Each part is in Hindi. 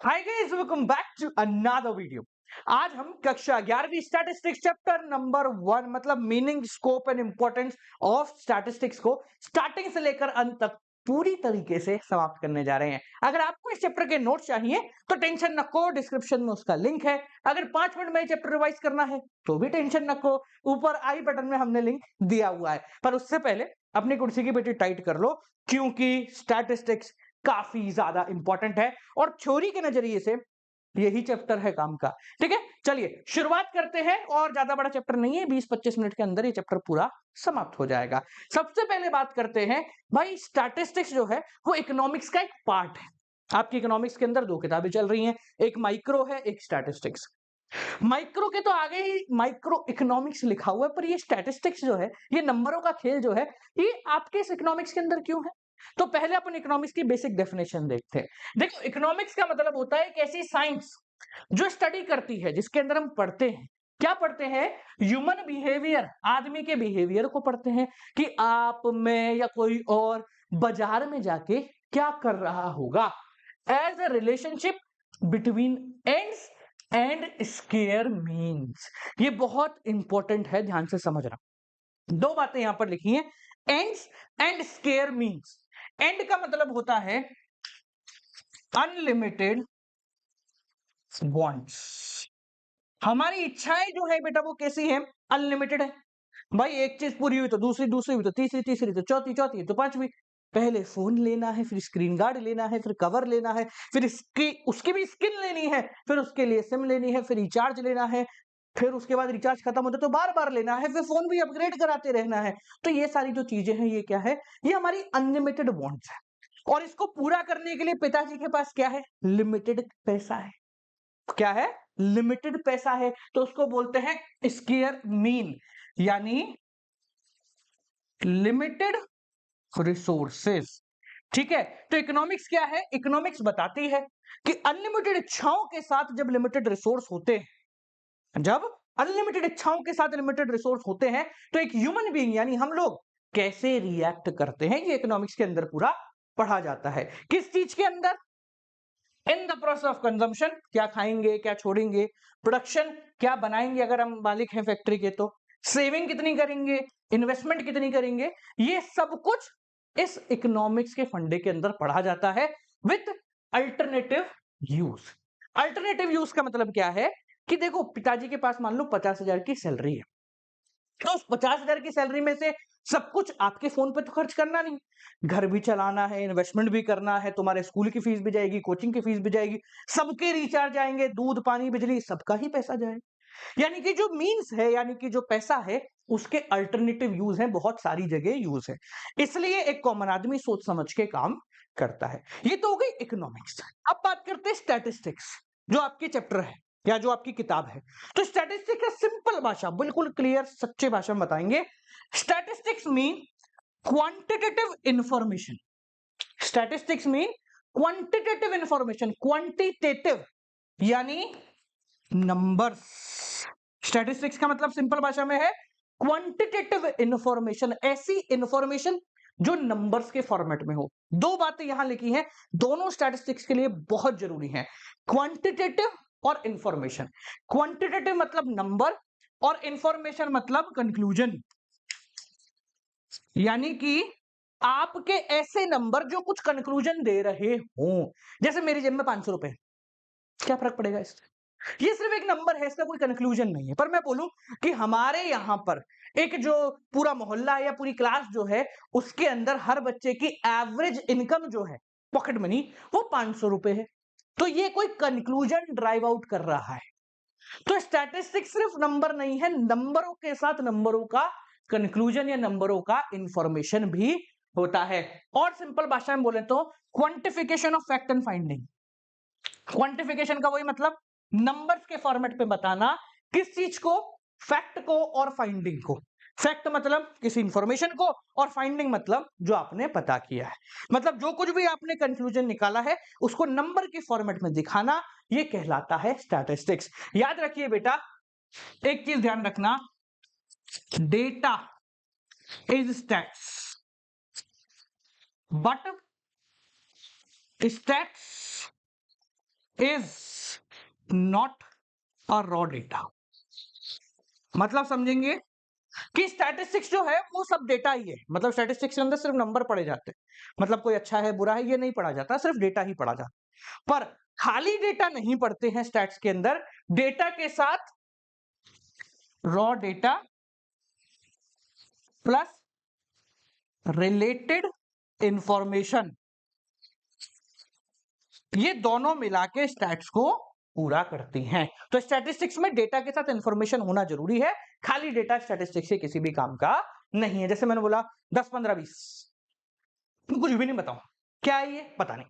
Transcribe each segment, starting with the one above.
Hi guys, welcome back to another video. आज हम कक्षा 11वीं स्टैटिस्टिक्स चैप्टर नंबर 1 मतलब meaning, scope and importance of statistics को स्टार्टिंग से लेकर अंत तक पूरी तरीके से समाप्त करने जा रहे हैं। अगर आपको इस चैप्टर के नोट्स चाहिए तो टेंशन नको, डिस्क्रिप्शन में उसका लिंक है। अगर 5 मिनट में चैप्टर रिवाइज करना है तो भी टेंशन नको, ऊपर आई बटन में हमने लिंक दिया हुआ है। पर उससे पहले अपनी कुर्सी की पेटी टाइट कर लो, क्योंकि स्टैटिस्टिक्स काफी ज्यादा इंपॉर्टेंट है और थ्योरी के नजरिए से यही चैप्टर है काम का। ठीक है, चलिए शुरुआत करते हैं। और ज्यादा बड़ा चैप्टर नहीं है, 20-25 मिनट के अंदर ये चैप्टर पूरा समाप्त हो जाएगा। सबसे पहले बात करते हैं भाई, स्टैटिस्टिक्स जो है वो इकोनॉमिक्स का एक पार्ट है। आपकी इकोनॉमिक्स के अंदर दो किताबें चल रही हैं, एक माइक्रो है, एक स्टैटिस्टिक्स। माइक्रो के तो आगे ही माइक्रो इकोनॉमिक्स लिखा हुआ है, पर ये स्टैटिस्टिक्स जो है, ये नंबरों का खेल जो है, ये आपके इस इकोनॉमिक्स के अंदर क्यों है? तो पहले अपन इकोनॉमिक्स की बेसिक डेफिनेशन देखते हैं। देखो, इकोनॉमिक्स का मतलब होता है एक ऐसी साइंस जो स्टडी करती है, जिसके अंदर हम पढ़ते हैं, क्या पढ़ते हैं? ह्यूमन बिहेवियर, आदमी के बिहेवियर को पढ़ते हैं कि आप, मैं या कोई और बाजार में जाके क्या कर रहा होगा, as a relationship between ends and square means. ये बहुत इंपॉर्टेंट है, ध्यान से समझना। दो बातें यहां पर लिखी हैं, ends and square means. And का मतलब होता है अनलिमिटेड वांट्स। हमारी इच्छाएं जो है बेटा वो कैसी है? अनलिमिटेड है। भाई एक चीज पूरी हुई तो दूसरी, दूसरी हुई तो तीसरी, तीसरी तो चौथी, चौथी तो पांचवी। पहले फोन लेना है, फिर स्क्रीन गार्ड लेना है, फिर कवर लेना है, फिर इसकी उसकी भी स्किन लेनी है, फिर उसके लिए सिम लेनी है, फिर रिचार्ज लेना है, फिर उसके बाद रिचार्ज खत्म होता तो बार बार लेना है, फिर फोन भी अपग्रेड कराते रहना है। तो ये सारी जो चीजें हैं, ये क्या है? ये हमारी अनलिमिटेड वांट्स है। और इसको पूरा करने के लिए पिताजी के पास क्या है? लिमिटेड पैसा है। क्या है? लिमिटेड पैसा है। तो उसको बोलते हैं स्केयर मीन, यानी लिमिटेड रिसोर्सेस। ठीक है, तो इकोनॉमिक्स क्या है? इकोनॉमिक्स बताती है कि अनलिमिटेड इच्छाओं के साथ जब लिमिटेड रिसोर्स होते हैं, जब अनलिमिटेड इच्छाओं के साथ लिमिटेड रिसोर्स होते हैं, तो एक ह्यूमन बीइंग यानी हम लोग कैसे रिएक्ट करते हैं, ये इकोनॉमिक्स के अंदर पूरा पढ़ा जाता है। किस चीज के अंदर? In the process of consumption, क्या खाएंगे, क्या छोड़ेंगे, प्रोडक्शन, क्या बनाएंगे अगर हम मालिक हैं फैक्ट्री के तो, सेविंग कितनी करेंगे, इन्वेस्टमेंट कितनी करेंगे, ये सब कुछ इस इकोनॉमिक्स के फंडे के अंदर पढ़ा जाता है with alternative use. Alternative use का मतलब क्या है कि देखो, पिताजी के पास मान लो 50,000 की सैलरी है, तो उस 50,000 की सैलरी में से सब कुछ आपके फोन पे तो खर्च करना नहीं, घर भी चलाना है, इन्वेस्टमेंट भी करना है, तुम्हारे स्कूल की फीस भी जाएगी, कोचिंग की फीस भी जाएगी, सबके रिचार्ज आएंगे, दूध पानी बिजली सबका ही पैसा जाएगा। यानी कि जो मीन्स है, यानी कि जो पैसा है, उसके अल्टरनेटिव यूज है, बहुत सारी जगह यूज है। इसलिए एक कॉमन आदमी सोच समझ के काम करता है। ये तो हो गई इकोनॉमिक्स। अब बात करते हैं स्टैटिस्टिक्स, जो आपकी चैप्टर है या जो आपकी किताब है। तो स्टैटिस्टिक्स का सिंपल भाषा, बिल्कुल क्लियर सच्चे भाषा में बताएंगे। Statistics mean quantitative information. Statistics mean quantitative information, quantitative यानी नंबर्स। स्टैटिस्टिक्स का मतलब सिंपल भाषा में है क्वांटिटेटिव इंफॉर्मेशन, ऐसी इंफॉर्मेशन जो नंबर्स के फॉर्मेट में हो। दो बातें यहां लिखी हैं, दोनों स्टैटिस्टिक्स के लिए बहुत जरूरी हैं, क्वांटिटेटिव और इंफॉर्मेशन। क्वांटिटेटिव मतलब नंबर और इंफॉर्मेशन मतलब कंक्लूजन, यानी कि आपके ऐसे नंबर जो कुछ कंक्लूजन दे रहे हो। जैसे मेरी जेब में 500 रुपए, क्या फर्क पड़ेगा इससे? ये सिर्फ एक नंबर है, इसका कोई कंक्लूजन नहीं है। पर मैं बोलूं कि हमारे यहां पर एक जो पूरा मोहल्ला है या पूरी क्लास जो है, उसके अंदर हर बच्चे की एवरेज इनकम जो है, पॉकेट मनी, वो 500 रुपए है। तो ये कोई कंक्लूजन ड्राइव आउट कर रहा है। तो स्टैटिस्टिक्स सिर्फ नंबर नहीं है, नंबरों के साथ नंबरों का कंक्लूजन या नंबरों का इंफॉर्मेशन भी होता है। और सिंपल भाषा में बोले तो quantification of fact and finding. Quantification का वही मतलब, नंबर्स के फॉर्मेट पे बताना किस चीज को? फैक्ट को और फाइंडिंग को। फैक्ट मतलब किसी इंफॉर्मेशन को, और फाइंडिंग मतलब जो आपने पता किया है, मतलब जो कुछ भी आपने कंक्लूजन निकाला है उसको नंबर के फॉर्मेट में दिखाना, ये कहलाता है स्टैटिस्टिक्स। याद रखिए बेटा, एक चीज ध्यान रखना, data is stats, but stats is not a raw data. मतलब समझेंगे कि स्टैटिस्टिक्स जो है वो सब डेटा ही है। मतलब स्टैटिस्टिक्स के अंदर सिर्फ नंबर पढ़े जाते हैं, मतलब कोई अच्छा है बुरा है ये नहीं पढ़ा जाता, सिर्फ डेटा ही पढ़ा जाता है। पर खाली डेटा नहीं पढ़ते हैं स्टैट्स के अंदर, डेटा के साथ raw data plus related information, ये दोनों मिला के स्टैट्स को पूरा करती हैं। तो स्टैटिस्टिक्स में डेटा के साथ इंफॉर्मेशन होना जरूरी है, खाली डेटा स्टैटिस्टिक्स से किसी भी काम का नहीं है। जैसे मैंने बोला 10 15 20 कुछ भी नहीं बताऊं, क्या है ये पता नहीं,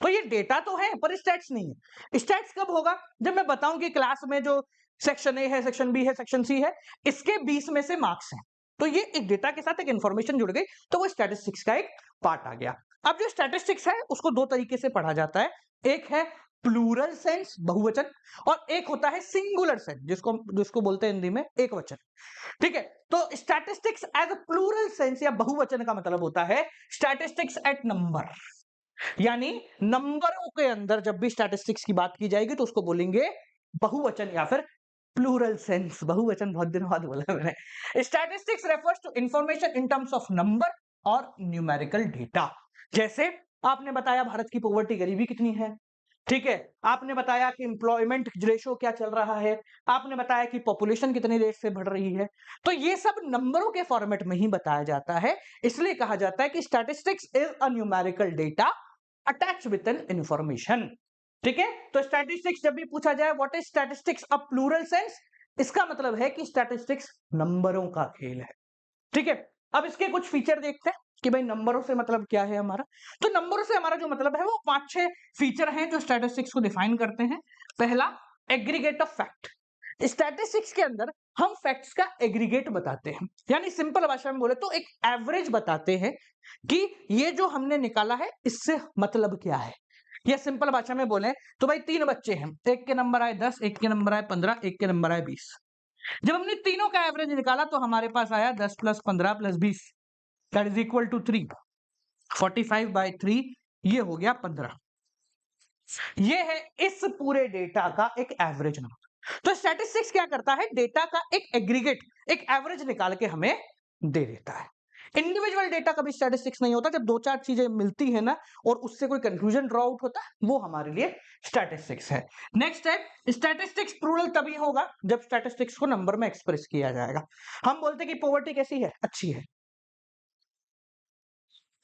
तो ये डेटा तो है पर स्टैट्स नहीं है। स्टैट्स कब होगा, जब मैं बताऊं कि क्लास में जो सेक्शन ए है, सेक्शन बी है, सेक्शन सी है, इसके 20 में से मार्क्स हैं, तो ये एक डेटा के साथ एक इंफॉर्मेशन जुड़ गई, तो वो स्टैटिस्टिक्स का एक पार्ट आ गया। अब जो स्टैटिस्टिक्स है उसको दो तरीके से पढ़ा जाता है, एक है प्लूरल सेंस बहुवचन, और एक होता है सिंगुलर सेंस जिसको बोलते हैं हिंदी में एक वचन। ठीक है, तो statistics as a plural sense या बहुवचन का मतलब होता है स्टैटिस्टिक्स एट नंबर, यानी नंबरों के अंदर जब भी स्टैटिस्टिक्स की बात की जाएगी तो उसको बोलेंगे बहुवचन या फिर प्लूरल सेंस। बहुवचन बहुत दिनों बाद बोला मैंने। Statistics refers to information in terms of number और न्यूमेरिकल डेटा। जैसे आपने बताया भारत की पॉवर्टी गरीबी कितनी है, ठीक है, आपने बताया कि एम्प्लॉयमेंट रेशो क्या चल रहा है, आपने बताया कि पॉपुलेशन कितनी रेट से बढ़ रही है, तो ये सब नंबरों के फॉर्मेट में ही बताया जाता है। इसलिए कहा जाता है कि statistics is a numerical data attach with an information. ठीक है, तो स्टैटिस्टिक्स जब भी पूछा जाए what is statistics a plural sense, इसका मतलब है कि स्टैटिस्टिक्स नंबरों का खेल है। ठीक है, अब इसके कुछ फीचर देखते हैं कि भाई नंबरों से मतलब क्या है हमारा। तो नंबरों से हमारा जो मतलब है वो 5-6 फीचर हैं जो स्टैटिस्टिक्स को डिफाइन करते हैं। पहला, एग्रीगेट ऑफ फैक्ट। स्टैटिस्टिक्स के अंदर हम फैक्ट्स का एग्रीगेट बताते हैं, यानी सिंपल भाषा में बोले तो एक एवरेज बताते हैं कि ये जो हमने निकाला है इससे मतलब क्या है। या सिंपल भाषा में बोले तो भाई 3 बच्चे हैं, एक के नंबर आए 10, एक के नंबर आए 15, एक के नंबर आए 20। जब हमने तीनों का एवरेज निकाला तो हमारे पास आया 10 plus 15 plus 20 that is equal to 3। 45/3 ये हो गया 15। ये है इस पूरे डेटा का एक एवरेज नंबर। तो स्टैटिस्टिक्स क्या करता है, डेटा का एक एग्रीगेट, एक एवरेज निकाल के हमें दे देता है। इंडिविजुअल डेटा कभी स्टैटिस्टिक्स नहीं होता, जब 2-4 चीजें मिलती है ना और उससे कोई कंक्लूजन ड्रॉ आउट होता है वो हमारे लिए स्टैटिस्टिक्स है। नेक्स्ट है, स्टैटिस्टिक्स प्लूरल तभी होगा जब स्टैटिस्टिक्स को नंबर में एक्सप्रेस किया जाएगा। हम बोलते हैं कि पॉवर्टी कैसी है, अच्छी है।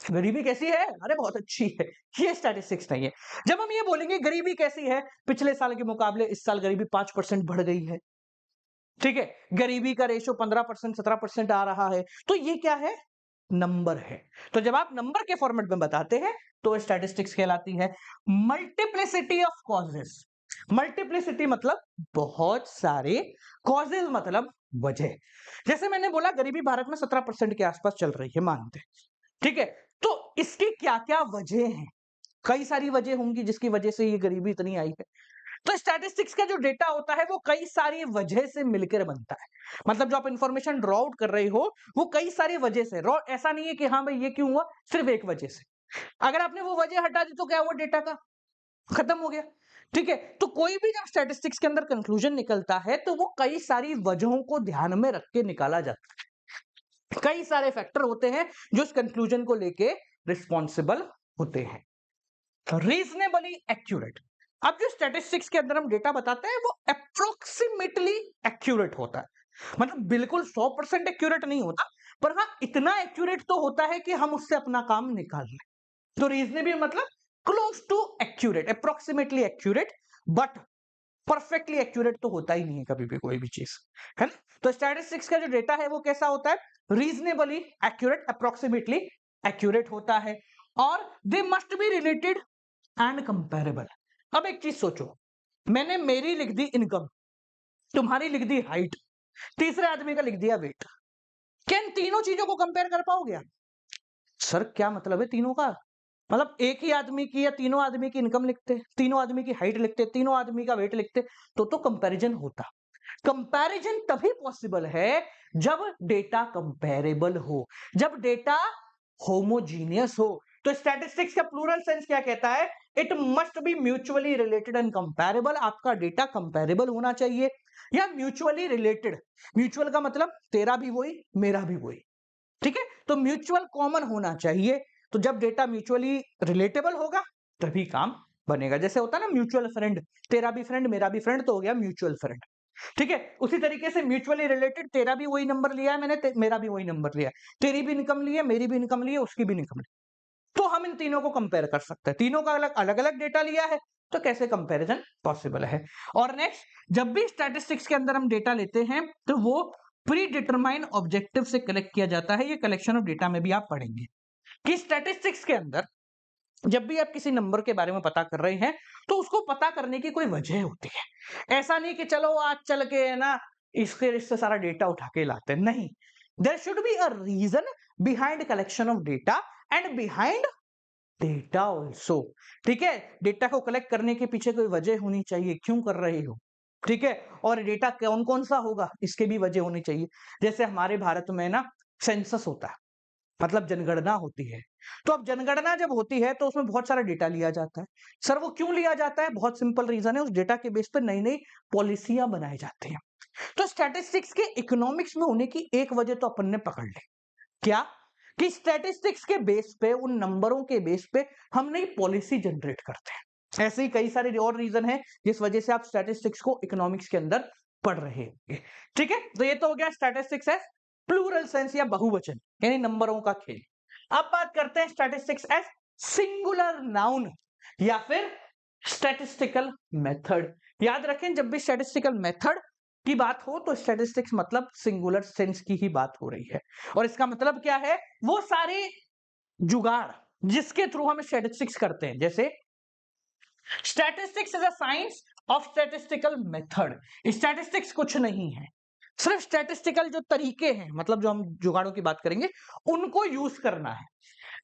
गरीबी कैसी है, अरे बहुत अच्छी है। ये स्टैटिस्टिक्स नहीं है। जब हम ये बोलेंगे गरीबी कैसी है, पिछले साल के मुकाबले इस साल गरीबी 5% बढ़ गई है, ठीक है, गरीबी का रेशो 15% 17% आ रहा है, तो ये क्या है, नंबर है। तो जब आप नंबर के फॉर्मेट में बताते हैं तो स्टैटिस्टिक्स कहलाती है। मल्टीप्लिसिटी ऑफ कॉजेस, मल्टीप्लिसिटी मतलब बहुत सारे, कॉजेज मतलब वजह। जैसे मैंने बोला गरीबी भारत में 17% के आसपास चल रही है मानते, ठीक है, तो इसकी क्या क्या वजह हैं, कई सारी वजह होंगी जिसकी वजह से ये गरीबी इतनी आई है। तो स्टैटिस्टिक्स का जो डेटा होता है वो कई सारी वजह से मिलकर बनता है। मतलब जो आप इंफॉर्मेशन ड्रॉ आउट कर रहे हो वो कई सारी वजह से ड्रॉ, ऐसा नहीं है कि हाँ भाई ये क्यों हुआ, सिर्फ एक वजह से। अगर आपने वो वजह हटा दी तो क्या हुआ, डेटा का खत्म हो गया। ठीक है, तो कोई भी जब स्टैटिस्टिक्स के अंदर कंक्लूजन निकलता है तो वो कई सारी वजहों को ध्यान में रख के निकाला जाता है। कई सारे फैक्टर होते हैं जो इस कंक्लूजन को लेके रिस्पॉन्सिबल होते हैं। रीजनेबली एक्यूरेट, अब जो स्टैटिस्टिक्स के अंदर हम डेटा बताते हैं वो अप्रोक्सीमेटली एक्यूरेट होता है, मतलब बिल्कुल 100% एक्यूरेट नहीं होता, पर हाँ इतना एक्यूरेट तो होता है कि हम उससे अपना काम निकाल लें। तो रीजनेबल मतलब close to accurate, approximately accurate, but perfectly accurate तो होता ही नहीं है कभी भी कोई भी चीज, है ना। तो स्टैटिस्टिक्स का जो डेटा है वो कैसा होता है, रीजनेबली एक्यूरेट, अप्रोक्सीमेटली एक्यूरेट होता है, और they must be related and comparable. अब एक चीज सोचो, मैंने मेरी लिख दी इनकम, तुम्हारी लिख दी हाइट, तीसरे आदमी का लिख दिया वेट, क्या इन तीनों चीजों को कंपेयर कर पाओगे आप? सर क्या मतलब है तीनों का, मतलब एक ही आदमी की या तीनों आदमी की इनकम लिखते, तीनों आदमी की हाइट लिखते, तीनों आदमी का वेट लिखते तो कंपैरिजन होता। कंपैरिजन तभी पॉसिबल है जब डेटा कंपेरेबल हो, जब डेटा होमोजीनियस हो। तो स्टैटिस्टिक्स का प्लूरल सेंस क्या कहता है, it must be mutually related and comparable. आपका डेटा कंपेरेबल होना चाहिए या म्यूचुअली रिलेटेड। म्यूचुअल का मतलब तेरा भी वही मेरा भी वही, ठीक है, तो म्यूचुअल कॉमन होना चाहिए। तो जब डेटा म्यूचुअली रिलेटेबल होगा तभी काम बनेगा। जैसे होता है ना म्यूचुअल फ्रेंड, तेरा भी फ्रेंड मेरा भी फ्रेंड, तो हो गया म्यूचुअल फ्रेंड, ठीक है। उसी तरीके से म्यूचुअली रिलेटेड, तेरा भी वही नंबर लिया है मैंने, मेरा भी वही नंबर लिया है, तेरी भी इनकम ली है, मेरी भी इनकम ली है, उसकी भी इनकम ली, तो हम इन तीनों को कंपेयर कर सकते हैं। तीनों का अलग अलग डेटा लिया है, तो कैसे कंपैरिजन पॉसिबल है। और नेक्स्ट, जब भी स्टैटिस्टिक्स के अंदर हम डेटा लेते हैं तो वो प्री डिटरमाइन ऑब्जेक्टिव से कलेक्ट किया जाता है। ये कलेक्शन ऑफ डेटा में भी आप पढ़ेंगे कि स्टैटिस्टिक्स के अंदर जब भी आप किसी नंबर के बारे में पता कर रहे हैं तो उसको पता करने की कोई वजह होती है। ऐसा नहीं कि चलो आज चल के है ना इससे सारा डेटा उठा के लाते, नहीं। There should be a reason behind collection of data and behind data also, ठीक है। डेटा को कलेक्ट करने के पीछे कोई वजह होनी चाहिए, क्यों कर रहे हो, ठीक है। और डेटा कौन कौन सा होगा इसके भी वजह होनी चाहिए। जैसे हमारे भारत में ना सेंसस होता है, मतलब जनगणना होती है। तो अब जनगणना जब होती है तो उसमें बहुत सारा डेटा लिया जाता है। सर वो क्यों लिया जाता है? बहुत सिंपल रीजन है, उस डेटा के बेस पर नई नई पॉलिसियां बनाई जाती हैं। तो स्टैटिस्टिक्स के इकोनॉमिक्स में होने की एक वजह तो अपन ने पकड़ ली, क्या कि स्टैटिस्टिक्स के बेस पे, उन नंबरों के बेस पे हम नई पॉलिसी जनरेट करते हैं। ऐसे ही कई सारे और रीजन है जिस वजह से आप स्टैटिस्टिक्स को इकोनॉमिक्स के अंदर पढ़ रहे हैं, ठीक है। तो ये तो हो गया स्टैटिस्टिक्स है प्लूरल सेंस या बहुवचन, यानी नंबरों का खेल। अब बात करते हैं स्टैटिस्टिक्स एज सिंगुलर नाउन या फिर स्टैटिस्टिकल मेथड। याद रखें, जब भी स्टैटिस्टिकल मेथड की बात हो तो स्टैटिस्टिक्स मतलब सिंगुलर सेंस की ही बात हो रही है। और इसका मतलब क्या है? वो सारे जुगाड़ जिसके थ्रू हम स्टैटिस्टिक्स करते हैं। जैसे statistics is a science of statistical method. Statistics कुछ नहीं है, सिर्फ स्टैटिस्टिकल जो तरीके हैं, मतलब जो हम जुगाड़ों की बात करेंगे उनको यूज करना है।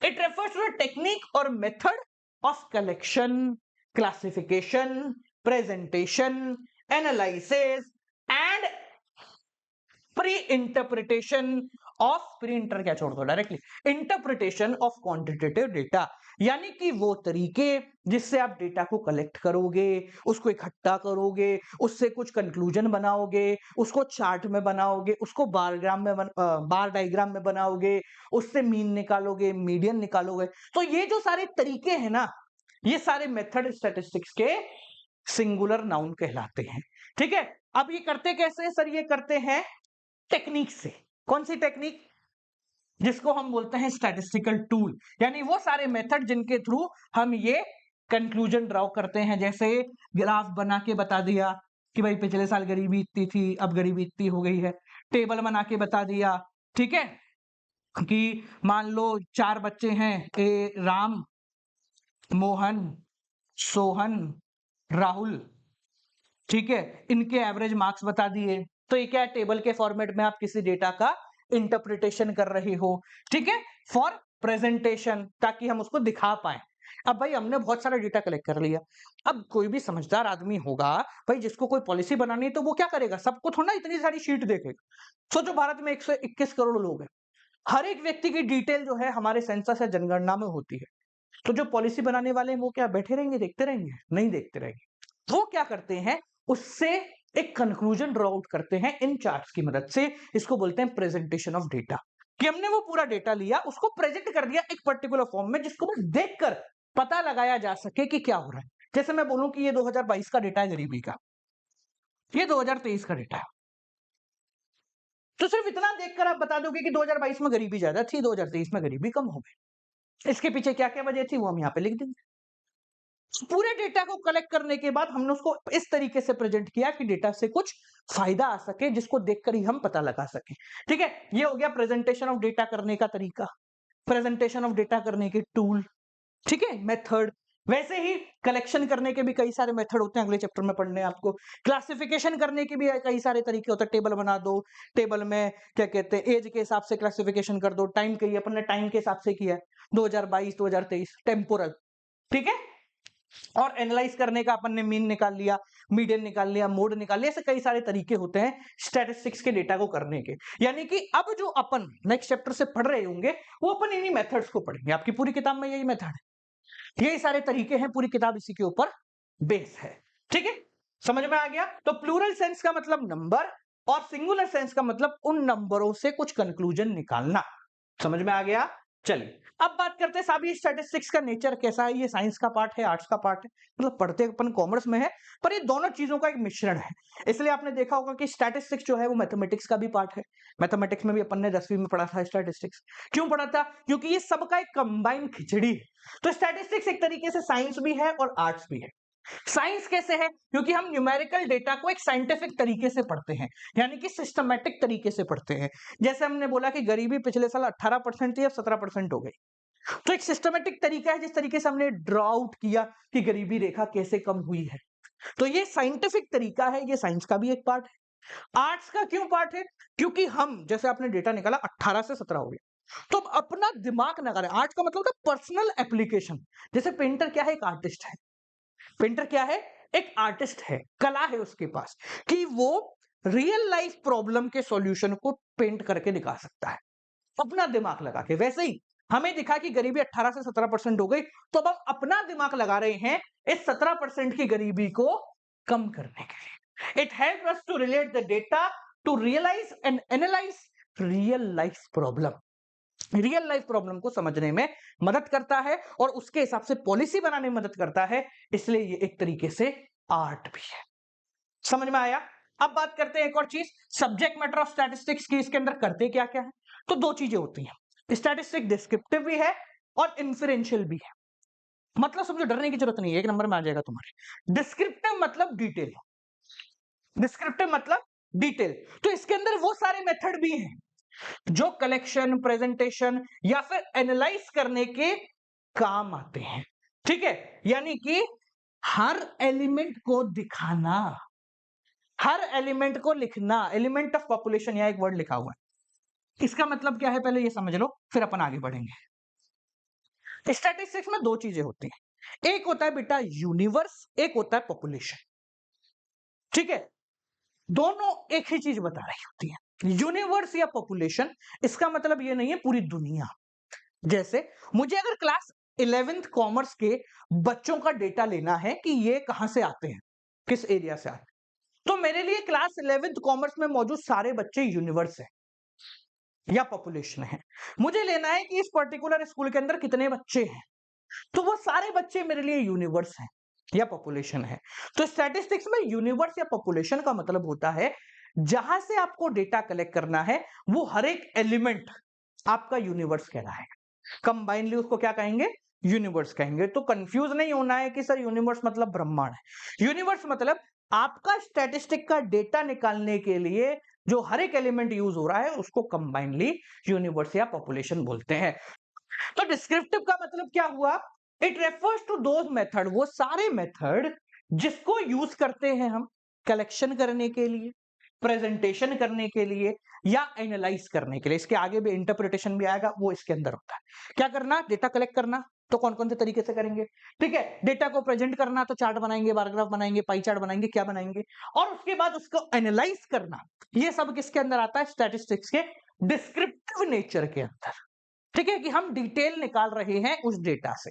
इट रेफर्स टू टेक्निक और method of collection, classification, presentation, analysis and pre interpretation of, pre inter क्या छोड़ दो directly, interpretation of quantitative data. यानी कि वो तरीके जिससे आप डेटा को कलेक्ट करोगे, उसको इकट्ठा करोगे, उससे कुछ कंक्लूजन बनाओगे, उसको चार्ट में बनाओगे, उसको बारग्राम में बार डायग्राम में बनाओगे, उससे मीन निकालोगे, मीडियन निकालोगे। तो ये जो सारे तरीके हैं ना, ये सारे मेथड स्टैटिस्टिक्स के सिंगुलर नाउन कहलाते हैं, ठीक है। अब ये करते कैसे? सर ये करते हैं टेक्निक से। कौन सी टेक्निक? जिसको हम बोलते हैं स्टैटिस्टिकल टूल, यानी वो सारे मेथड जिनके थ्रू हम ये कंक्लूजन ड्रॉ करते हैं। जैसे ग्राफ बना के बता दिया कि भाई पिछले साल गरीबी इतनी थी, अब गरीबी इतनी हो गई है। टेबल बना के बता दिया, ठीक है, कि मान लो 4 बच्चे हैं, ए राम, मोहन, सोहन, राहुल, ठीक है, इनके एवरेज मार्क्स बता दिए। तो ये क्या है? टेबल के फॉर्मेट में आप किसी डेटा का इंटरप्रिटेशन कर रहे हो, ठीक है, फॉर प्रेजेंटेशन, ताकि हम उसको दिखा पाए। अब भाई हमने बहुत सारा डेटा कलेक्ट कर लिया, अब कोई भी समझदार आदमी होगा भाई, जिसको कोई पॉलिसी बनानी है तो वो क्या करेगा? सबको थोड़ा इतनी सारी शीट देखेगा। सोचो भारत में 121 करोड़ लोग हैं, हर एक व्यक्ति की डिटेल जो है हमारे सेंसस या जनगणना में होती है। तो जो पॉलिसी बनाने वाले हैं वो क्या बैठे रहेंगे देखते रहेंगे? नहीं देखते रहेंगे। वो क्या करते हैं? उससे एक कंक्लूजन ड्रॉ आउट करते हैं इन चार्ट्स की मदद से। इसको बोलते हैं प्रेजेंटेशन ऑफ डेटा, कि हमने वो पूरा डेटा लिया, उसको प्रेजेंट कर दिया एक पर्टिकुलर फॉर्म में, जिसको बस देखकर पता लगाया जा सके कि क्या हो रहा है। जैसे मैं बोलूं कि ये 2022 का डेटा है गरीबी का, ये 2023 का डेटा है, तो सिर्फ इतना देखकर आप बता दोगे कि 2022 में गरीबी ज्यादा थी, 2023 में गरीबी कम हो गई। इसके पीछे क्या क्या वजह थी वो हम यहाँ पे लिख देंगे। पूरे डेटा को कलेक्ट करने के बाद हमने उसको इस तरीके से प्रेजेंट किया कि डेटा से कुछ फायदा आ सके, जिसको देखकर ही हम पता लगा सके, ठीक है। ये हो गया प्रेजेंटेशन ऑफ डेटा करने का तरीका, प्रेजेंटेशन ऑफ डेटा करने के टूल, ठीक है, मेथड। वैसे ही कलेक्शन करने के भी कई सारे मेथड होते हैं, अगले चैप्टर में पढ़ने हैं आपको। क्लासिफिकेशन करने के भी कई सारे तरीके होते हैं, टेबल बना दो, टेबल में क्या कहते हैं एज के हिसाब से क्लासिफिकेशन कर दो, टाइम के, अपन ने टाइम के हिसाब से किया 2022 2023 टेम्पोरल, ठीक है। और एनालाइज करने का अपन ने मीन निकाल लिया, मीडियन निकाल लिया, मोड निकाल लिया। ऐसे कई सारे तरीके होते हैं स्टैटिस्टिक्स के डेटा को करने के। यानी कि अब जो अपन नेक्स्ट चैप्टर से पढ़ रहे होंगे वो अपन इन्हीं मेथड्स को पढ़ेंगे। आपकी पूरी किताब में यही मेथड है, यही सारे तरीके हैं, पूरी किताब इसी के ऊपर बेस है। ठीक है, समझ में आ गया? तो प्लूरल सेंस का मतलब नंबर और सिंगुलर सेंस का मतलब उन नंबरों से कुछ कंक्लूजन निकालना। समझ में आ गया? चलिए अब बात करते हैं साहब ये स्टैटिस्टिक्स का नेचर कैसा है। ये साइंस का पार्ट है, आर्ट्स का पार्ट है, मतलब पढ़ते अपन कॉमर्स में है, पर ये दोनों चीजों का एक मिश्रण है। इसलिए आपने देखा होगा कि स्टैटिस्टिक्स जो है वो मैथमेटिक्स का भी पार्ट है। मैथमेटिक्स में भी अपन ने 10वीं में पढ़ा था स्टैटिस्टिक्स। क्यों पढ़ा था? क्योंकि ये सबका एक कंबाइंड खिचड़ी है। तो स्टैटिस्टिक्स एक तरीके से साइंस भी है और आर्ट्स भी है। साइंस कैसे है? क्योंकि हम न्यूमेरिकल डेटा को एक साइंटिफिक तरीके से पढ़ते हैं, यानी कि सिस्टमैटिक तरीके से पढ़ते हैं। जैसे हमने बोला कि गरीबी पिछले साल 18% थी, अब 17% हो गई। तो एक सिस्टमैटिक तरीका है जिस तरीके से हमने ड्रॉ आउट किया कि गरीबी रेखा कैसे कम हुई है। तो ये साइंटिफिक तरीका है, ये साइंस का भी एक पार्ट है। आर्ट्स का क्यों पार्ट है? क्योंकि हम जैसे आपने डेटा निकाला 18 से 17 हो गया, तो अब अपना दिमाग ना करें। आर्ट्स का मतलब होता है पर्सनल एप्लीकेशन। जैसे पेंटर क्या है? एक आर्टिस्ट है। पेंटर क्या है? एक आर्टिस्ट है, कला है उसके पास कि वो रियल लाइफ प्रॉब्लम के सॉल्यूशन को पेंट करके दिखा सकता है अपना दिमाग लगा के। वैसे ही हमें दिखा कि गरीबी 18 से 17% हो गई, तो अब हम अपना दिमाग लगा रहे हैं इस 17% की गरीबी को कम करने के लिए। It help us to relate the data to realise and analyse real life problem. Real life problem को समझने में मदद करता है और उसके हिसाब से पॉलिसी बनाने में मदद करता है। इसलिए ये एक तरीके से आर्ट भी है। समझ में आया? अब बात करते हैं एक और चीज, सब्जेक्ट मैटर ऑफ स्टैटिस्टिक्स की। इसके अंदर करते क्या क्या है? तो दो चीजें होती हैं, स्टैटिस्टिक डिस्क्रिप्टिव भी है और इन्फरेंशियल भी है। मतलब समझो, डरने की जरूरत नहीं है, एक नंबर में आ जाएगा तुम्हारे। डिस्क्रिप्टिव मतलब डिटेल, डिस्क्रिप्टिव मतलब डिटेल। तो इसके अंदर वो सारे मेथड भी हैं जो कलेक्शन, प्रेजेंटेशन या फिर एनालाइज करने के काम आते हैं। ठीक है, यानी कि हर एलिमेंट को दिखाना, हर एलिमेंट को लिखना। एलिमेंट ऑफ पॉपुलेशन, यहां एक वर्ड लिखा हुआ है, इसका मतलब क्या है पहले ये समझ लो, फिर अपन आगे बढ़ेंगे। स्टैटिस्टिक्स में दो चीजें होती हैं, एक होता है बेटा यूनिवर्स, एक होता है पॉपुलेशन। ठीक है, दोनों एक ही चीज बता रही होती है। यूनिवर्स या पॉपुलेशन, इसका मतलब ये नहीं है पूरी दुनिया। जैसे मुझे अगर क्लास 11th कॉमर्स के बच्चों का डेटा लेना है कि ये कहां से आते हैं, किस एरिया से आते हैं, तो मेरे लिए क्लास 11th कॉमर्स में मौजूद सारे बच्चे यूनिवर्स है या पॉपुलेशन है। मुझे लेना है कि इस पर्टिकुलर स्कूल के अंदर कितने बच्चे हैं, तो वो सारे बच्चे मेरे लिए यूनिवर्स हैं या पॉपुलेशन है। तो स्टैटिस्टिक्स में यूनिवर्स या पॉपुलेशन का मतलब होता है जहां से आपको डेटा कलेक्ट करना है वो हर एक एलिमेंट आपका यूनिवर्स कहलाएगा। कंबाइनली उसको क्या कहेंगे? यूनिवर्स कहेंगे। तो कंफ्यूज नहीं होना है कि सर यूनिवर्स मतलब ब्रह्मांड है। यूनिवर्स मतलब आपका स्टैटिस्टिक का डेटा निकालने के लिए जो हर एक एलिमेंट यूज हो रहा है उसको कंबाइनली यूनिवर्स या पॉपुलेशन बोलते हैं। तो डिस्क्रिप्टिव का मतलब क्या हुआ? It refers to those method, वो सारे मेथड जिसको यूज करते हैं हम कलेक्शन करने के लिए, प्रेजेंटेशन करने के लिए या एनालाइज करने के लिए। इसके आगे भी इंटरप्रिटेशन भी आएगा, वो इसके अंदर होता है। क्या करना? डेटा कलेक्ट करना, तो कौन कौन से तरीके से करेंगे? ठीक है, डेटा को प्रेजेंट करना, तो चार्ट बनाएंगे, बार ग्राफ बनाएंगे, पाई चार्ट बनाएंगे, क्या बनाएंगे, और उसके बाद उसको एनालाइज करना। ये सब किसके अंदर आता है? स्टैटिस्टिक्स के डिस्क्रिप्टिव नेचर के अंदर। ठीक है, कि हम डिटेल निकाल रहे हैं उस डेटा से।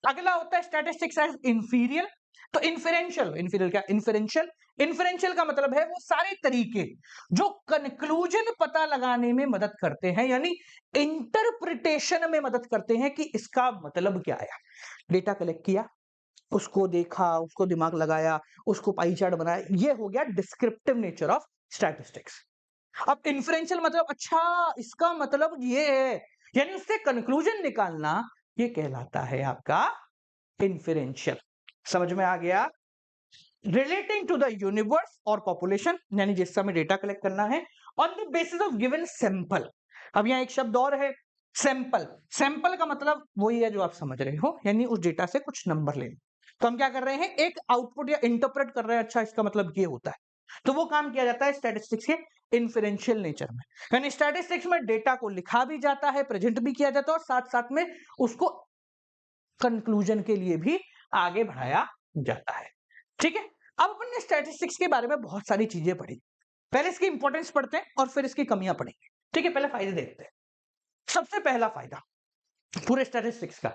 अगला होता है स्टैटिस्टिक्स एज इंफीरियर। तो इन्फेरेंशियल, इंफीरियर क्या? इन्फेरेंशियल। इन्फेरेंशियल का मतलब है वो सारे तरीके जो कंक्लूजन पता लगाने में मदद करते हैं, यानी इंटरप्रिटेशन में मदद करते हैं कि इसका मतलब क्या है। डेटा कलेक्ट किया, उसको देखा, उसको दिमाग लगाया, उसको पाई चार्ट बनाया, ये हो गया डिस्क्रिप्टिव नेचर ऑफ स्टैटिस्टिक्स। अब इन्फ्रेंशियल मतलब अच्छा इसका मतलब ये है, यानी उससे कंक्लूजन निकालना, ये कहलाता है आपका इन्फ्रेंशियल। समझ में आ गया? रिलेटिंग टू द यूनिवर्स और पॉपुलेशन, यानी जिस समय डेटा कलेक्ट करना है on the basis of given sample. अब यहां एक शब्द और है, सैंपल। सैंपल का मतलब वही है जो आप समझ रहे हो, यानी उस डेटा से कुछ नंबर लेना। तो हम क्या कर रहे हैं? एक आउटपुट या इंटरप्रेट कर रहे हैं, अच्छा इसका मतलब ये होता है। तो वो काम किया जाता है स्टैटिस्टिक्स के इन्फरेंशियल नेचर में, यानी स्टैटिस्टिक्स में डेटा को लिखा भी जाता है, प्रेजेंट भी किया जाता है और साथ साथ में उसको कंक्लूजन के लिए भी आगे बढ़ाया जाता है। ठीक है, अब अपन ने स्टैटिस्टिक्स के बारे में बहुत सारी चीजें पढ़ी। पहले इसकी इंपॉर्टेंस पढ़ते हैं और फिर इसकी कमियां पढ़ेंगे। ठीक है, पहले फायदे देखते हैं। सबसे पहला फायदा पूरे स्टैटिस्टिक्स का,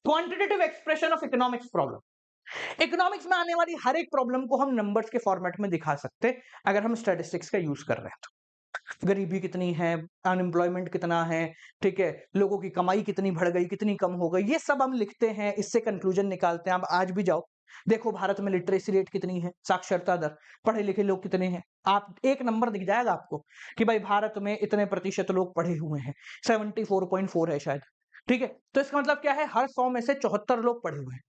quantitative expression of economics problem. Economics में आने वाली हर एक प्रॉब्लम को हम नंबर्स के फॉर्मेट में दिखा सकते हैं अगर हम स्टैटिस्टिक्स का यूज कर रहे हैं तो। गरीबी कितनी है, अनएम्प्लॉयमेंट कितना है, ठीक है, लोगों की कमाई कितनी बढ़ गई, कितनी कम हो गई, ये सब हम लिखते हैं, इससे कंक्लूजन निकालते हैं। आप आज भी जाओ देखो भारत में लिटरेसी रेट कितनी है, साक्षरता दर, पढ़े लिखे लोग कितने हैं, आप एक नंबर दिख जाएगा आपको कि भाई भारत में इतने प्रतिशत लोग पढ़े हुए हैं, 74.4 है शायद, ठीक है। तो इसका मतलब क्या है, हर 100 में से 74 लोग पढ़े हुए हैं।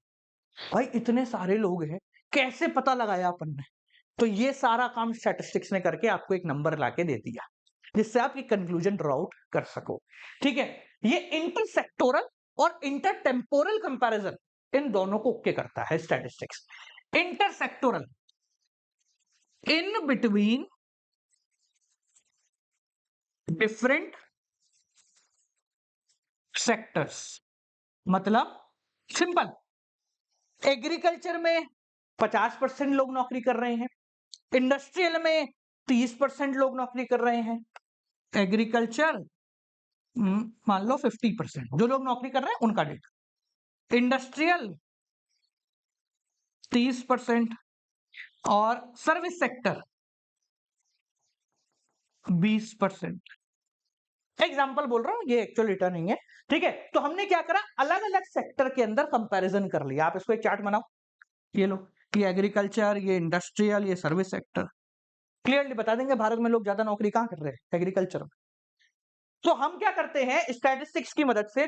भाई इतने सारे लोग हैं, कैसे पता लगाया अपन ने? तो ये सारा काम स्टैटिस्टिक्स ने करके आपको एक नंबर लाके दे दिया जिससे आप ये कंक्लूजन ड्रॉ आउट कर सको, ठीक है। ये इंटरसेक्टोरल और इंटरटेम्पोरल कंपैरिजन इन दोनों को ओके करता है statistics. Intersectoral, in between different sectors, मतलब सिंपल, एग्रीकल्चर में 50% लोग नौकरी कर रहे हैं, इंडस्ट्रियल में 30% लोग नौकरी कर रहे हैं, एग्रीकल्चर मान लो 50% जो लोग नौकरी कर रहे हैं उनका डेटा, इंडस्ट्रियल 30% और सर्विस सेक्टर 20%। एग्जाम्पल बोल रहा हूं, ये एक्चुअल डेटा नहीं है, ठीक है। तो हमने क्या करा, अलग अलग सेक्टर के अंदर कंपैरिजन कर लिया। आप इसको एक चार्ट बनाओ, ये लो, ये एग्रीकल्चर, ये इंडस्ट्रियल, ये सर्विस सेक्टर, क्लियरली बता देंगे भारत में लोग ज्यादा नौकरी कहां कर रहे हैं, एग्रीकल्चर में। तो हम क्या करते हैं, स्टैटिस्टिक्स की मदद से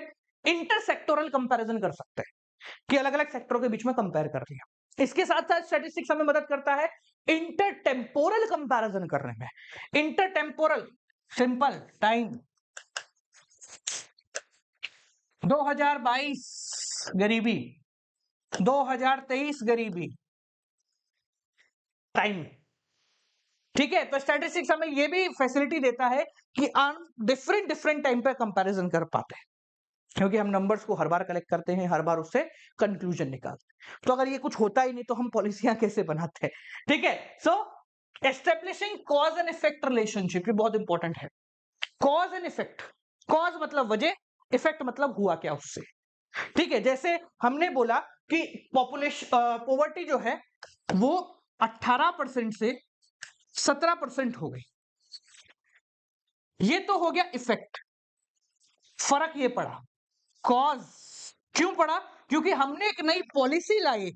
इंटरसेक्टोरल कंपैरिजन कर सकते हैं कि अलग अलग सेक्टरों के बीच में कंपेयर कर लिया। इसके साथ साथ स्टैटिस्टिक्स हमें मदद करता है इंटरटेम्पोरल कंपैरिजन करने में। इंटरटेम्पोरल सिंपल, टाइम 2022 गरीबी, 2023 गरीबी, टाइम, ठीक है। तो स्टैटिस्टिक्स हमें ये भी फैसिलिटी देता है कि हम डिफरेंट डिफरेंट टाइम पे कंपैरिजन कर पाते हैं, क्योंकि हम नंबर्स को हर बार कलेक्ट करते हैं, हर बार उससे कंक्लूजन निकालते हैं। तो अगर ये कुछ होता ही नहीं तो हम पॉलिसियां कैसे बनाते हैं, ठीक है। So establishing cause and effect relationship, ये बहुत इंपॉर्टेंट है। कॉज एंड इफेक्ट, कॉज मतलब वजह, इफेक्ट मतलब हुआ क्या उससे, ठीक है। जैसे हमने बोला कि पॉपुलेशन पॉवर्टी जो है वो 18% से 17% हो गई, ये तो हो गया इफेक्ट, फर्क ये पड़ा। कॉज क्यों पड़ा, क्योंकि हमने एक नई पॉलिसी लाई,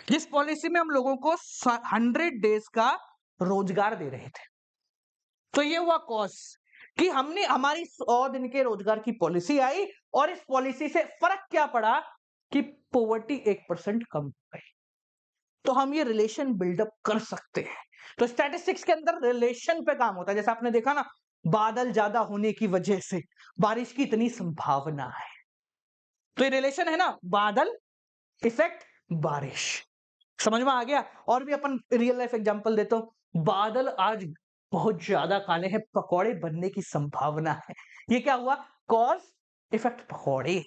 जिस पॉलिसी में हम लोगों को 100 डेज का रोजगार दे रहे थे। तो ये हुआ कॉज कि हमने हमारी 100 दिन के रोजगार की पॉलिसी आई और इस पॉलिसी से फर्क क्या पड़ा कि पॉवर्टी 1% कम हो गई। तो हम ये रिलेशन बिल्डअप कर सकते हैं। तो स्टैटिस्टिक्स के अंदर रिलेशन पे काम होता है। जैसे आपने देखा ना, बादल ज्यादा होने की वजह से बारिश की इतनी संभावना है, तो ये रिलेशन है ना, बादल इफेक्ट बारिश, समझ में आ गया। और भी अपन रियल लाइफ एग्जांपल देता हूं, बादल आज बहुत ज्यादा काले हैं, पकौड़े बनने की संभावना है, ये क्या हुआ, कॉज इफेक्ट पकौड़े,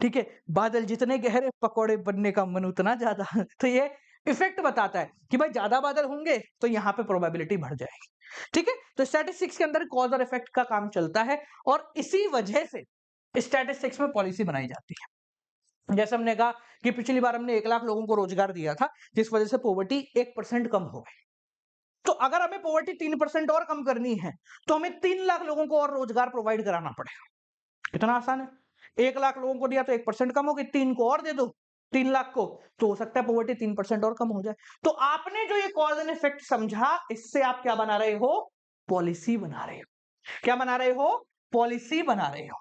ठीक है। बादल जितने गहरे पकौड़े बनने का मन उतना ज्यादा, तो ये इफेक्ट बताता है कि भाई ज्यादा बादल होंगे तो यहाँ पे प्रोबेबिलिटी बढ़ जाएगी, ठीक है। तो स्टैटिस्टिक्स के अंदर कॉज और इफेक्ट का काम चलता है और इसी वजह से स्टैटिस्टिक्स में पॉलिसी बनाई जाती है। जैसे हमने कहा कि पिछली बार हमने 1 लाख लोगों को रोजगार दिया था, जिस वजह से पॉवर्टी 1% कम हो गई। तो अगर हमें पॉवर्टी 3% और कम करनी है तो हमें 3 लाख लोगों को और रोजगार प्रोवाइड कराना पड़ेगा। इतना आसान है। 1 लाख लोगों को दिया तो 1% कम हो गई, 3 को और दे दो, 3 लाख को, तो हो सकता है पॉवर्टी 3% और कम हो जाए। तो आपने जो ये कॉज एंड इफेक्ट समझा, इससे आप क्या बना रहे हो, पॉलिसी बना रहे हो। क्या बना रहे हो, पॉलिसी बना रहे हो।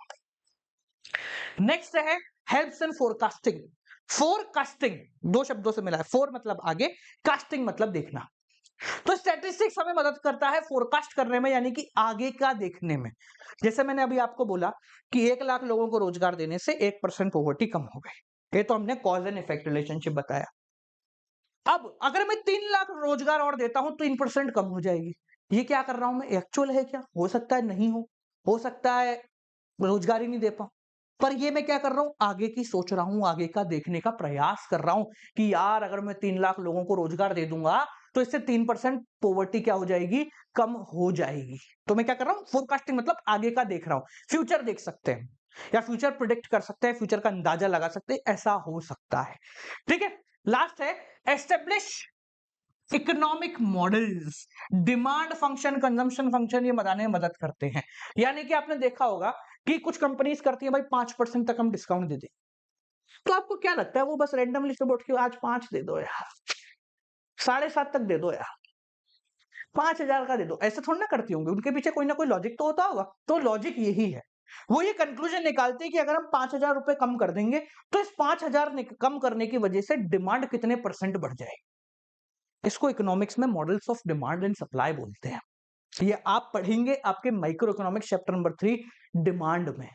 नेक्स्ट है हेल्प्स इन फोरकास्टिंग। फोरकास्टिंग 2 शब्दों से मिला है, फोर मतलब आगे, कास्टिंग मतलब देखना। तो स्टैटिस्टिक्स हमें मदद करता है फोरकास्ट करने में, यानी कि आगे का देखने में। जैसे मैंने अभी आपको बोला कि 1 लाख लोगों को रोजगार देने से 1% पॉवर्टी कम हो गई, ये तो हमने कॉज एंड इफेक्ट रिलेशनशिप बताया। अब अगर मैं 3 लाख रोजगार और देता हूं तो 3% कम हो जाएगी। ये क्या कर रहा हूं मैं, एक्चुअल है क्या, हो सकता है नहीं हो सकता है रोजगार ही नहीं दे पाऊं, पर ये मैं क्या कर रहा हूं, आगे की सोच रहा हूं, आगे का देखने का प्रयास कर रहा हूं कि यार अगर मैं 3 लाख लोगों को रोजगार दे दूंगा तो इससे 3% पॉवर्टी क्या हो जाएगी, कम हो जाएगी। तो मैं क्या कर रहा हूं, फोरकास्टिंग मतलब आगे का देख रहा हूं, फ्यूचर देख सकते हैं। या फ्यूचर प्रिडिक्ट कर सकते हैं, फ्यूचर का अंदाजा लगा सकते हैं, ऐसा हो सकता है। ठीक है, लास्ट है establish economic models. Demand function, consumption function ये बताने में मदद करते हैं। यानी कि आपने देखा होगा कि कुछ कंपनीज करती है भाई 5% तक हम डिस्काउंट दे दें, तो आपको क्या लगता है वो बस रैंडमली सुबह उठ के आज 5 दे दो यार, 7.5 तक दे दो यार, 5,000 का दे दो, ऐसे थोड़ा ना करती होंगी, उनके पीछे कोई ना कोई लॉजिक तो होता होगा। तो लॉजिक यही है, वो ये कंक्लूजन निकालते हैं कि अगर हम 5,000 रुपए कम कर देंगे तो इस 5,000 कम करने की वजह से डिमांड कितने % बढ़ जाएगी। इसको इकोनॉमिक्स में models of demand and supply बोलते हैं। ये आप पढ़ेंगे आपके micro economics chapter number 3 demand में,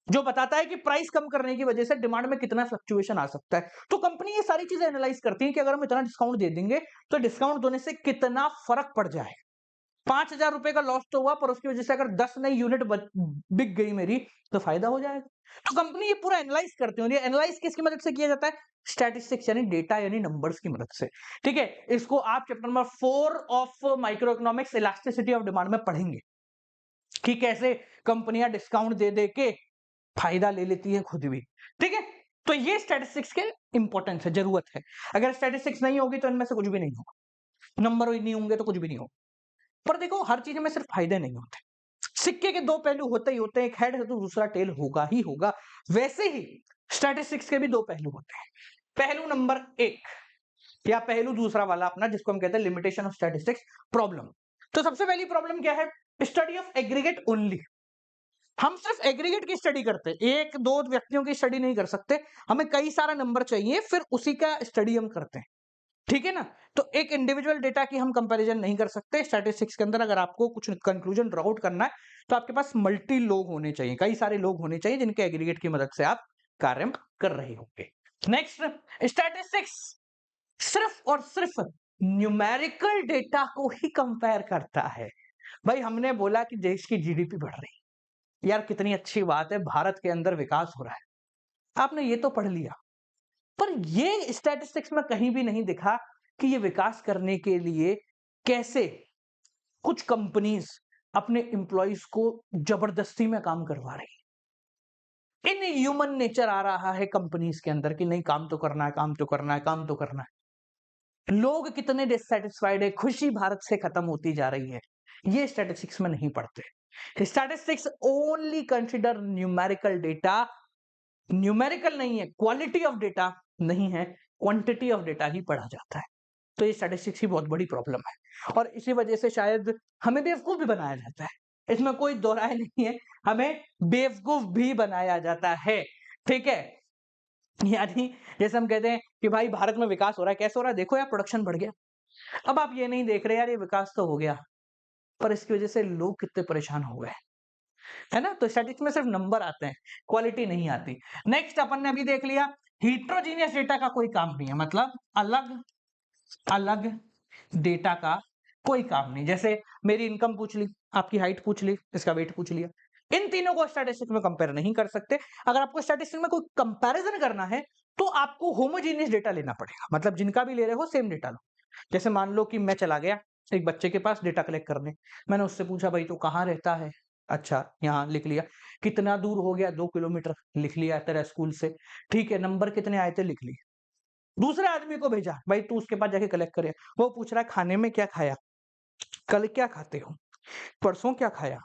जो बताता है कि प्राइस कम करने की वजह से डिमांड में कितना फ्लक्चुएशन आ सकता है। तो कंपनी ये सारी चीजें एनालाइज करती है कि अगर हम इतना डिस्काउंट दे देंगे तो डिस्काउंट देने से कितना फर्क पड़ जाएगा। 5,000 रुपए का लॉस तो हुआ, पर उसकी वजह से अगर 10 नई यूनिट बिक गई मेरी तो फायदा हो जाएगा। तो कंपनी ये पूरा एनालाइज करती है। एनालाइज किसकी मदद से किया जाता है? स्टैटिस्टिक्स यानी डेटा यानी नंबर्स की मदद से। ठीक है, इसको आप chapter number 4 of micro economics elasticity of demand में पढ़ेंगे कि कैसे कंपनियां डिस्काउंट दे दे के फायदा ले लेती है खुद भी। ठीक है, तो ये स्टैटिस्टिक्स के इंपॉर्टेंस है, जरूरत है। अगर स्टैटिस्टिक्स नहीं होगी तो इनमें से कुछ भी नहीं होगा, नंबर ही नहीं होंगे तो कुछ भी नहीं होगा। पर देखो हर चीज में सिर्फ फायदे नहीं होते, सिक्के के दो पहलू होते ही होते हैं, एक हेड है तो दूसरा टेल होगा ही होगा। वैसे ही स्टैटिस्टिक्स के भी दो पहलू होते हैं। पहलू नंबर 1 या पहलू दूसरा वाला अपना, जिसको हम कहते हैं लिमिटेशन ऑफ स्टैटिस्टिक्स प्रॉब्लम। तो सबसे पहली प्रॉब्लम क्या है? Study of aggregate only. हम सिर्फ एग्रीगेट की स्टडी करते हैं, एक दो व्यक्तियों की स्टडी नहीं कर सकते, हमें कई सारा नंबर चाहिए, फिर उसी का स्टडी हम करते हैं। ठीक है ना, तो एक इंडिविजुअल डेटा की हम कंपैरिजन नहीं कर सकते। स्टैटिस्टिक्स के अंदर अगर आपको कुछ कंक्लूजन ड्रॉ आउट करना है तो आपके पास मल्टी लोग होने चाहिए, कई सारे लोग होने चाहिए जिनके एग्रीगेट की मदद से आप कार्य कर रहे होंगे। नेक्स्ट, स्टैटिस्टिक्स सिर्फ और सिर्फ न्यूमेरिकल डेटा को ही कंपेयर करता है। भाई हमने बोला कि देश की जीडीपी बढ़ रही है, यार कितनी अच्छी बात है, भारत के अंदर विकास हो रहा है, आपने ये तो पढ़ लिया, पर ये स्टैटिस्टिक्स में कहीं भी नहीं दिखा कि ये विकास करने के लिए कैसे कुछ कंपनीज अपने एम्प्लॉइज को जबरदस्ती में काम करवा रही है। इन ह्यूमन नेचर आ रहा है कंपनीज के अंदर कि नहीं काम तो करना है, काम तो करना है, काम तो करना है। लोग कितने डिससेटिस्फाइड है, खुशी भारत से खत्म होती जा रही है, ये स्टैटिस्टिक्स में नहीं पढ़ते। Statistics only consider numerical data, numerical नहीं है, क्वालिटी ऑफ डेटा नहीं है, क्वांटिटी ऑफ डेटा ही पढ़ा जाता है। तो ये स्टैटिस्टिक्स की बहुत बड़ी प्रॉब्लम है और इसी वजह से शायद हमें बेवकूफ भी बनाया जाता है, इसमें कोई दो राय नहीं है, हमें बेवकूफ भी बनाया जाता है। ठीक है, यानी जैसे हम कहते हैं कि भाई भारत में विकास हो रहा है, कैसे हो रहा है? देखो यार प्रोडक्शन बढ़ गया। अब आप ये नहीं देख रहे यार ये विकास तो हो गया, पर इसकी वजह से लोग कितने परेशान हो गए, है ना। तो स्टैटिस्टिक्स में सिर्फ नंबर आते हैं, क्वालिटी नहीं आती। नेक्स्ट अपन ने अभी देख लिया हिट्रोजीनियस डेटा का कोई काम नहीं है, मतलब अलग अलग डेटा का कोई काम नहीं। जैसे मेरी इनकम पूछ ली, आपकी हाइट पूछ ली, इसका वेट पूछ लिया, इन तीनों को स्टैटिस्टिक्स में कंपेयर नहीं कर सकते। अगर आपको स्टैटिस्टिक्स में कोई कंपैरिजन करना है तो आपको होमोजेनियस डेटा लेना पड़ेगा, मतलब जिनका भी ले रहे हो सेम डेटा लो। जैसे मान लो कि मैं चला गया एक बच्चे के पास डेटा कलेक्ट करने, मैंने उससे पूछा भाई तू कहाँ रहता है? अच्छा यहाँ लिख लिया। कितना दूर हो गया? 2 किलोमीटर, लिख लिया तेरा स्कूल से। ठीक है, नंबर कितने आए थे? लिख लिए। दूसरे आदमी को भेजा, भाई तू उसके पास जाके कलेक्ट करे। वो पूछ रहा है खाने में क्या खाया, कल क्या खाते हो, परसों क्या खाया,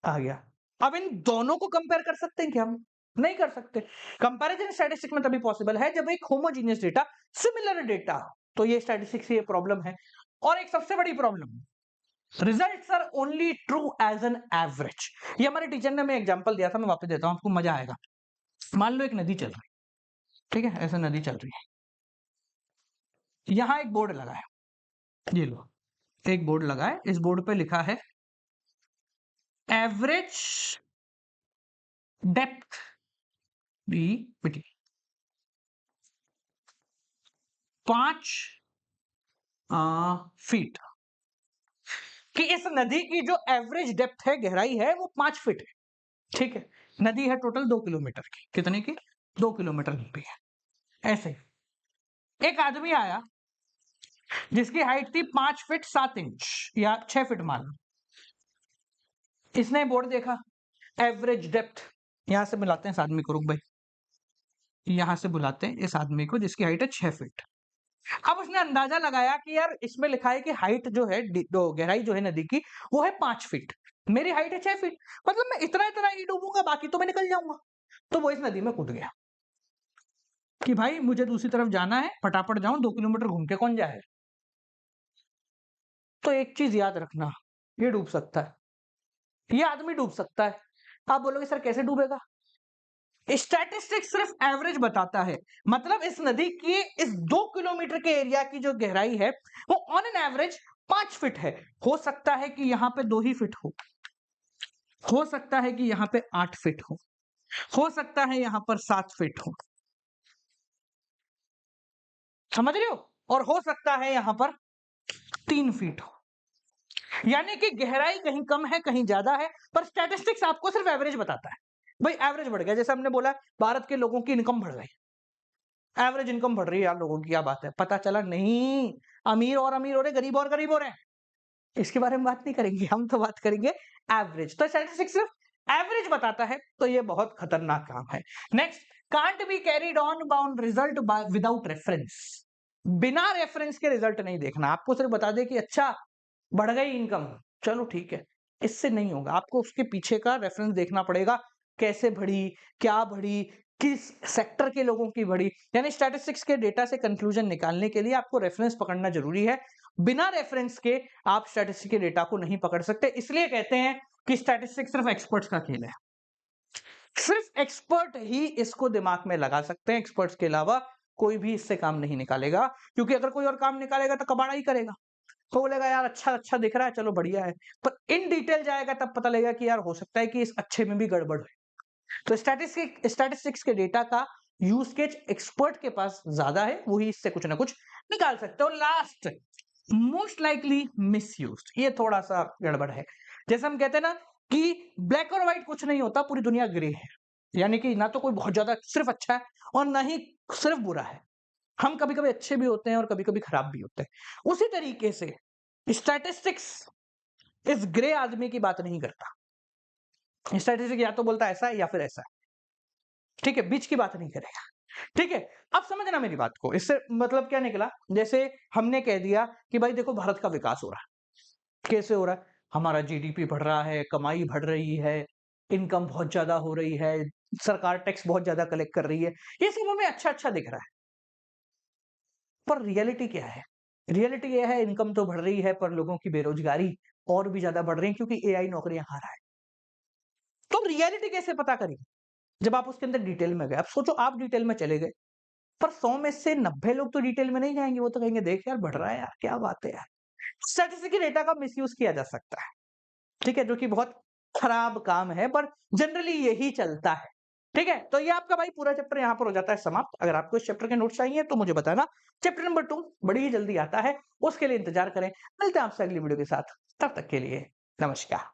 आ गया। अब इन दोनों को कंपेयर कर सकते हैं क्या हम? नहीं कर सकते। कंपैरिजन स्टैटिस्टिक्स में तभी पॉसिबल है जब एक होमोजीनियस डेटा, सिमिलर डेटा हो। तो ये स्टैटिस्टिक्स ये प्रॉब्लम है। और एक सबसे बड़ी problem, results are only true as an average. ये हमारे टीचर ने हमें एग्जांपल दिया था, मैं वापस देता हूं आपको, मजा आएगा। मान लो एक नदी चल रही है, ठीक है, ऐसे नदी चल रही है, यहां एक बोर्ड लगा है, ये लो एक बोर्ड लगा है, इस बोर्ड पे लिखा है एवरेज डेप्थ डी 5 फीट, कि इस नदी की जो एवरेज डेप्थ है, गहराई है, वो 5 फीट है। ठीक है, नदी है टोटल 2 किलोमीटर की, कितने की? 2 किलोमीटर लंबी है। ऐसे एक आदमी आया जिसकी हाइट थी 5 फीट 7 इंच या 6 फीट मान लो, इसने बोर्ड देखा एवरेज डेप्थ यहाँ से बुलाते हैं इस आदमी को, रुक भाई, यहाँ से बुलाते हैं इस आदमी को जिसकी हाइट है 6 फीट। अब उसने अंदाजा लगाया कि यार इसमें लिखा है कि हाइट जो है गहराई जो है नदी की वो है 5 फीट, मेरी हाइट है 6 फीट, मतलब मैं इतना इतना ही डूबूंगा, बाकी तो मैं निकल जाऊंगा। तो वो इस नदी में कूद गया कि भाई मुझे दूसरी तरफ जाना है, फटाफट जाऊं, 2 किलोमीटर घूम के कौन जाए। तो एक चीज याद रखना, ये डूब सकता है, ये आदमी डूब सकता है। आप बोलोगे सर कैसे डूबेगा? स्टैटिस्टिक्स सिर्फ एवरेज बताता है, मतलब इस नदी की इस 2 किलोमीटर के एरिया की जो गहराई है वो ऑन एन एवरेज 5 फीट है। हो सकता है कि यहाँ पे 2 ही फीट हो सकता है कि यहाँ पे 8 फीट हो सकता है यहाँ पर 7 फीट हो, समझ रहे हो? और हो सकता है यहाँ पर 3 फीट हो, यानी कि गहराई कहीं कम है कहीं ज्यादा है, पर स्टैटिस्टिक्स आपको सिर्फ एवरेज बताता है। भाई एवरेज बढ़ गया, जैसे हमने बोला भारत के लोगों की इनकम बढ़ गई, एवरेज इनकम बढ़ रही है यार लोगों की, क्या बात है, पता चला नहीं, अमीर और अमीर हो रहे, गरीब और गरीब हो रहे हैं। इसके बारे में बात नहीं करेंगे, हम तो बात करेंगे एवरेज। तो स्टैटिस्टिक्स सिर्फ एवरेज बताता है, तो ये बहुत खतरनाक काम है। Next, can't be carried on bound result without reference. बिना रेफरेंस के रिजल्ट नहीं देखना, आपको सिर्फ बता दे कि अच्छा बढ़ गई इनकम, चलो ठीक है, इससे नहीं होगा, आपको उसके पीछे का रेफरेंस देखना पड़ेगा, कैसे बढ़ी, क्या बढ़ी, किस सेक्टर के लोगों की बढ़ी। यानी स्टैटिस्टिक्स के डेटा से कंक्लूजन निकालने के लिए आपको रेफरेंस पकड़ना जरूरी है। बिना रेफरेंस के आप स्टैटिस्टिक्स के डेटा को नहीं पकड़ सकते, इसलिए कहते हैं कि स्टैटिस्टिक्स सिर्फ एक्सपर्ट्स का खेल है। सिर्फ एक्सपर्ट ही इसको दिमाग में लगा सकते हैं, एक्सपर्ट्स के अलावा कोई भी इससे काम नहीं निकालेगा, क्योंकि अगर कोई और काम निकालेगा तो कबाड़ा ही करेगा। तो बोलेगा यार अच्छा अच्छा दिख रहा है, चलो बढ़िया है, पर इन डिटेल जाएगा तब पता लगेगा कि यार हो सकता है कि इस अच्छे में भी गड़बड़ है। तो स्टैटिस्टिक्स के डेटा का यूज केस एक्सपर्ट के पास ज्यादा है, वही इससे कुछ ना कुछ निकाल सकते हो। लास्ट, मोस्ट लाइकली मिसयूज्ड, ये थोड़ा सा गड़बड़ है। जैसे हम कहते हैं ना कि ब्लैक और व्हाइट कुछ नहीं होता, पूरी दुनिया ग्रे है, यानी कि ना तो कोई बहुत ज्यादा सिर्फ अच्छा है और ना ही सिर्फ बुरा है, हम कभी कभी अच्छे भी होते हैं और कभी कभी खराब भी होते हैं। उसी तरीके से स्टैटिस्टिक्स इस ग्रे आदमी की बात नहीं करता, स्टैटिस्टिक्स या तो बोलता है ऐसा है या फिर ऐसा है, ठीक है, बीच की बात नहीं करेगा। ठीक है, अब समझना मेरी बात को, इससे मतलब क्या निकला, जैसे हमने कह दिया कि भाई देखो भारत का विकास हो रहा है, कैसे हो रहा है, हमारा जीडीपी बढ़ रहा है, कमाई बढ़ रही है, इनकम बहुत ज्यादा हो रही है, सरकार टैक्स बहुत ज्यादा कलेक्ट कर रही है, ये सब हमें अच्छा अच्छा दिख रहा है, पर रियलिटी क्या है? रियलिटी ये है इनकम तो बढ़ रही है पर लोगों की बेरोजगारी और भी ज्यादा बढ़ रही है, क्योंकि एआई नौकरियां खा रहा है। तो रियलिटी कैसे पता करेंगे जब आप उसके अंदर डिटेल में गए? आप सोचो आप डिटेल में चले गए, पर 100 में से 90 लोग तो डिटेल में नहीं जाएंगे, वो तो कहेंगे देख यार बढ़ रहा है यार, क्या बात है यार। स्टैटिस्टिकल डेटा का मिसयूज किया जा सकता है, ठीक है, जो कि बहुत खराब काम है, पर जनरली यही चलता है। ठीक है, तो ये आपका भाई पूरा चैप्टर यहाँ पर हो जाता है समाप्त। अगर आपको इस चैप्टर के नोट्स चाहिए तो मुझे बताना, चैप्टर नंबर 2 बड़ी ही जल्दी आता है, उसके लिए इंतजार करें। मिलते हैं आपसे अगली वीडियो के साथ, तब तक के लिए नमस्कार।